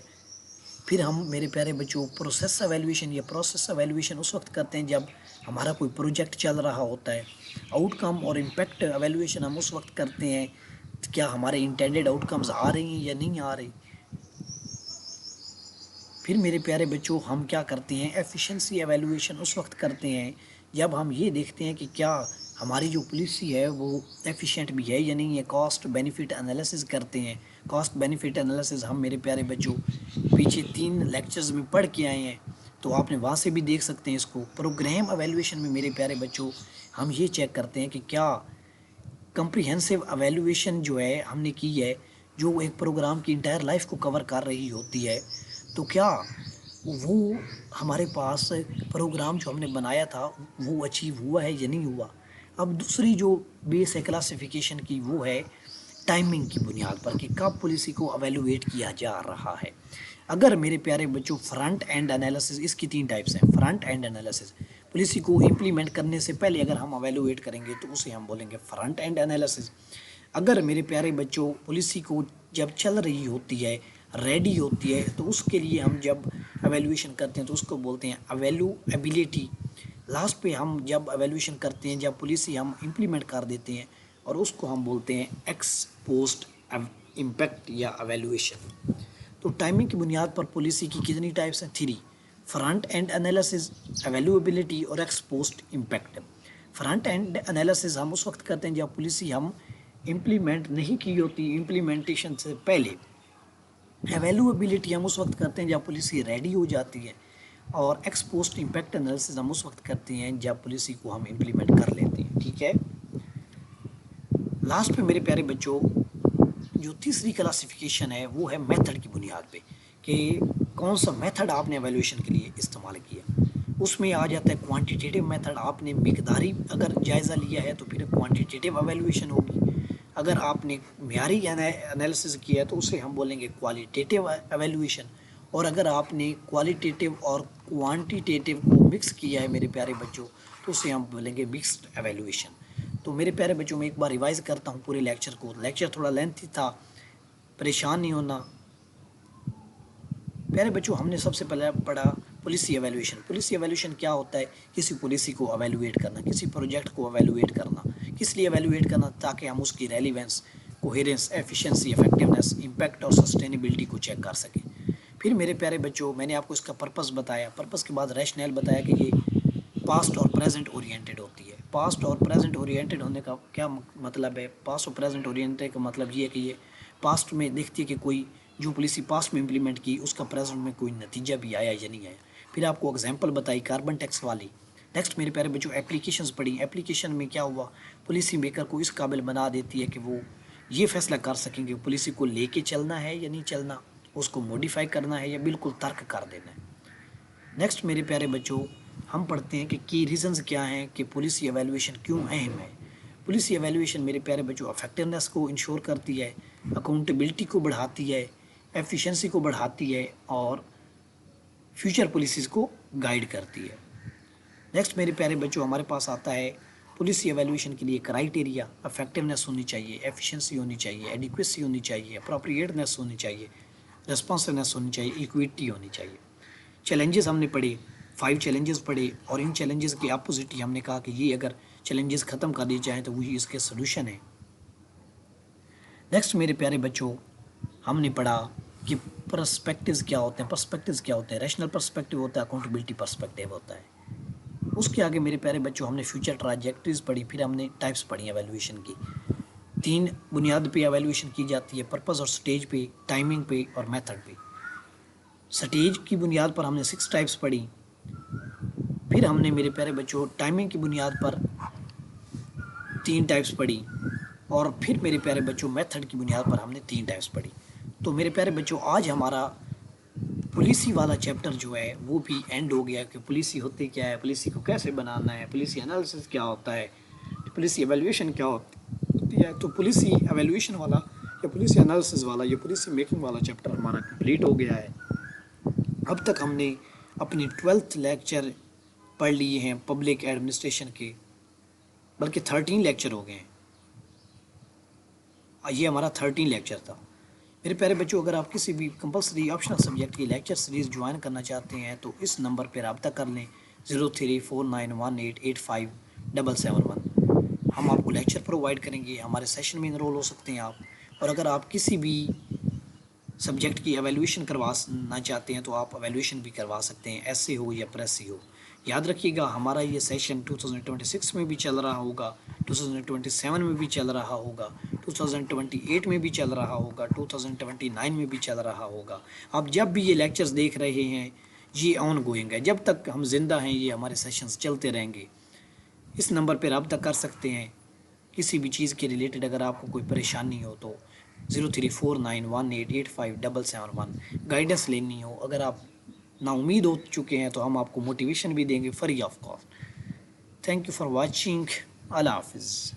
پھر ہم میرے پیارے بچوں پروسیس ایویلویشن یا پروسیس ایویلویشن اس وقت کرتے ہیں جب ہمارا کوئی پروجیکٹ چل رہا ہوتا ہے۔ آؤٹ کم اور امپیکٹ ایویلویشن ہم اس وقت کرتے ہیں کیا ہمارے انٹینڈیڈ آؤٹ کمز آ رہی ہیں یا نہیں آ رہی۔ پھر میرے پیارے بچوں ہم کیا کرتے ہیں، ایفیشنسی ایویلویشن اس وقت کرتے ہیں جب ہم یہ دیکھتے ہیں کہ کیا ہماری جو پالیسی ہے وہ ایفیشینٹ بھی ہے یا نہیں ہے۔ کاسٹ بینیفٹ انالیسز کرتے ہیں۔ کاسٹ بینیفٹ انالیسز ہم میرے پیارے بچوں پیچھے 3 لیکچرز میں پڑھ کے آئے ہیں، تو آپ نے وہاں سے بھی دیکھ سکتے ہیں اس کو. پروگرام ایویلویشن میں میرے پیارے بچوں ہم یہ چیک کرتے ہیں کہ کیا کمپریہنسو ایویلویشن جو ہے ہم نے کی ہے, جو ایک پروگرام کی انٹائر لائف کو کور کر رہی ہوتی ہے, تو کیا وہ ہمارے پاس پروگرام جو ہم نے بنایا تھا وہ اچیو ہوا ہے یا نہیں ہوا. اب دوسری جو بیس ہے کلاسیفیکیشن کی وہ ہے ٹائمنگ کی بنیاد پر کہ کب پالیسی کو ایویلویٹ کیا جا رہا ہے. اگر میرے پیارے بچوں فرنٹ اینڈ انالیسس, اس کی 3 ٹائپس ہیں. فرنٹ اینڈ انالیسس پالیسی کو امپلیمنٹ کرنے سے پہلے اگر ہم ایویلویٹ کریں گے تو اسے ہم بولیں گے فرنٹ اینڈ انالیسس. اگر میرے پیارے بچوں پالیسی کو جب چل رہی ہوتی ہے, ریڈی ہوتی ہے, تو اس کے لیے ہم جب ایویلویشن کرتے ہیں تو اس کو بولتے ہیں ایویلویبلٹی. لاسٹ پہ ہم جب ایویلویشن کرتے ہیں, جب پالیسی ہم امپلیمنٹ کر دیتے ہیں, اور اس کو ہم بولتے ہیں ایکس پوسٹ امپیکٹ یا ایویلویشن. تو ٹائمنگ کی بنیاد پر پالیسی کی کتنی ٹائپس ہیں؟ 3. فرنٹ اینڈ انالیسس, ایویلویبلٹی اور ex post impact. Front end analysis ہم اس وقت کرتے ہیں جب پالیسی ہم امپلیمنٹ نہیں کی ہوتی, امپلیمنٹیشن سے پہلے. ایویلویبلٹی ہم اس وقت کرتے ہیں جب پالیسی ریڈی ہو جاتی ہے, اور ایکس پوسٹ امپیکٹ انالیسس ہم اس وقت کرتے ہیں جب پالیسی کو ہم امپلیمنٹ کر لیتے ہیں. ٹھیک ہے. لاسٹ پہ میرے پیارے بچوں جو تیسری کلاسیفیکیشن ہے وہ ہے میتھڈ کی بنیاد پہ, کہ کون سا میتھڈ آپ نے ایویلویشن کے لیے استعمال کیا. اس میں آ جاتا ہے کوانٹیٹیو میتھڈ. آپ نے مقداری اگر جائزہ لیا ہے تو پھر کوانٹیٹیو ایویلویشن ہوگی. اگر آپ نے معیاری انالیسس کیا ہے تو اسے ہم بولیں گے کوالیٹیٹیو ایویلویشن. اور اگر آپ نے کوالیٹیٹیو اور کوانٹیٹیو کو مکس کیا ہے میرے پیارے بچوں تو اسے ہم بولیں گے مکسڈ ایویلویشن. تو میرے پیارے بچوں میں ایک بار ریوائز کرتا ہوں پورے لیکچر کو. لیکچر تھوڑا لینتھی تھا, پریشان نہیں ہونا. پیارے بچوں ہم نے سب سے پہلے پڑھا پالیسی ایویلویشن. پالیسی ایویلویشن کیا ہوتا ہے؟ کسی پالیسی کو ایویلویٹ کرنا, کسی پروجیکٹ کو ایویلویٹ کرنا. کس لیے ایویلویٹ کرنا؟ تاکہ ہم اس کی relevance, coherence, efficiency, effectiveness, impact اور سسٹینیبلٹی کو چیک کر سکیں. پھر میرے پیارے بچوں میں نے آپ کو اس کا پرپس بتایا. پرپس کے بعد ریشنل بتایا کہ یہ پاسٹ اور پریزنٹ اورینٹیڈ ہوتی ہے. پاسٹ اور پریزنٹ اورینٹیڈ ہونے کا کیا مطلب ہے؟ پاسٹ اور پریزنٹ اورینٹیڈ کا مطلب یہ ہے کہ یہ پاسٹ میں دیکھتی ہے کہ کوئی جو پالیسی پاسٹ میں امپلیمنٹ کی اس کا پریزنٹ میں کوئی نتیجہ بھی آیا یا نہیں آیا. پھر آپ کو اگزامپل بتائی کاربن ٹیکس والی. نیکسٹ میرے پیارے بچوں اپلیکیشنز پڑھی. اپلیکیشن میں کیا ہوا؟ پالیسی میکر کو اس قابل بنا دیتی ہے کہ وہ یہ فیصلہ کر سکیں کہ پالیسی کو لے کے چلنا ہے یا نہیں چلنا, اس کو موڈیفائی کرنا ہے یا بالکل ترک کر دینا ہے. نیکسٹ میرے پیارے بچوں ہم پڑھتے ہیں کہ کی ریزنز کیا ہیں کہ پالیسی ایویلویشن کیوں اہم ہے. پالیسی ایویلویشن میرے پیارے بچوں افیکٹونیس کو انشور کرتی ہے, اکاؤنٹیبلٹی کو بڑھاتی ہے, ایفیشنسی کو بڑھاتی ہے, اور فیوچر پالیسیز کو گائیڈ کرتی ہے. نیکسٹ میرے پیارے بچوں ہمارے پاس آتا ہے پالیسی ایویلویشن کے لیے کرائٹیریا. افیکٹونیس ہونی چاہیے, ایفیشنسی ہونی چاہیے, ایڈیکویسی ہونی چاہیے, اپروپریٹنیس ہونی چاہیے, ریسپانسونیس ہونی چاہیے, ایکویٹی ہونی چاہیے. چیلنجز ہم نے پڑھے, 5 چیلنجز پڑھے, اور ان چیلنجز کے اپوزٹ ہی ہم نے کہا کہ یہ اگر چیلنجز ختم کر دی جائیں تو وہی اس کے سلوشن ہے. نیکسٹ میرے پیارے بچوں ہم نے پڑھا کہ پرسپیکٹیوز کیا ہوتے ہیں. پرسپیکٹیوز کیا ہوتے ہیں؟ ریشنل پرسپیکٹیو ہوتا ہے, اکاؤنٹیبلٹی پرسپیکٹیو ہوتا ہے. اس کے آگے میرے پیارے بچوں ہم نے فیوچر ٹراجیکٹریز پڑھی. پھر ہم نے ٹائپس پڑھی ایویلویشن کی. 3 بنیاد پہ ایویلویشن کی جاتی ہے, پرپز اور سٹیج پہ, ٹائمنگ پہ, اور میتھڈ پہ. سٹیج کی بنیاد پر ہم نے 6 ٹائپس پڑھی. پھر ہم نے میرے پیارے بچوں ٹائمنگ کی بنیاد پر 3 ٹائپس پڑھی. اور پھر میرے پیارے بچوں میتھڈ کی بنیاد پر ہم نے 3 ٹائپس پڑھی. تو میرے پیارے بچوں آج ہمارا پالیسی والا چیپٹر جو ہے وہ بھی اینڈ ہو گیا کہ پالیسی ہوتی کیا ہے, پالیسی کو کیسے بنانا ہے, پالیسی انالیسس کیا ہوتا ہے, پالیسی ایویلویشن کیا ہوتی ہے. تو پالیسی ایویلویشن والا یا پالیسی انالیسس والا یا پالیسی میکنگ والا چیپٹر ہمارا کمپلیٹ ہو گیا ہے. اب تک ہم نے اپنی 12th لیکچر پڑھ لیے ہیں پبلک ایڈمنسٹریشن کے, بلکہ 13 لیکچر ہو گئے ہیں. یہ ہمارا 13 لیکچر تھا. میرے پیارے بچوں اگر آپ کسی بھی کمپلسری آپشنل سبجیکٹ کی لیکچر سیریز جوائن کرنا چاہتے ہیں تو اس نمبر پہ رابطہ کر لیں 0349188571. ہم آپ کو لیکچر پرووائڈ کریں گے, ہمارے سیشن میں انرول ہو سکتے ہیں آپ. اور اگر آپ کسی بھی سبجیکٹ کی ایویلویشن کروانا چاہتے ہیں تو آپ ایویلویشن بھی کروا سکتے ہیں, ایس سی ہو یا پریس سی ہو. یاد رکھیے گا ہمارا یہ سیشن 2026 میں بھی چل رہا ہوگا, 2027 میں بھی چل رہا ہوگا, 2028 میں بھی چل رہا ہوگا, 2029 میں بھی چل رہا ہوگا. آپ جب بھی یہ لیکچرز دیکھ رہے ہیں یہ آن گوئنگ ہے، جب تک ہم زندہ ہیں یہ ہمارے سیشنز چلتے رہیں گے. اس نمبر پہ رابطہ کر سکتے ہیں کسی بھی چیز کے ریلیٹڈ. اگر آپ کو کوئی پریشانی ہو تو 0349188577 گائیڈنس لینی ہو. اگر آپ نا امید ہو چکے ہیں تو ہم آپ کو موٹیویشن بھی دیں گے free of cost. Thank you for watching. اللہ حافظ.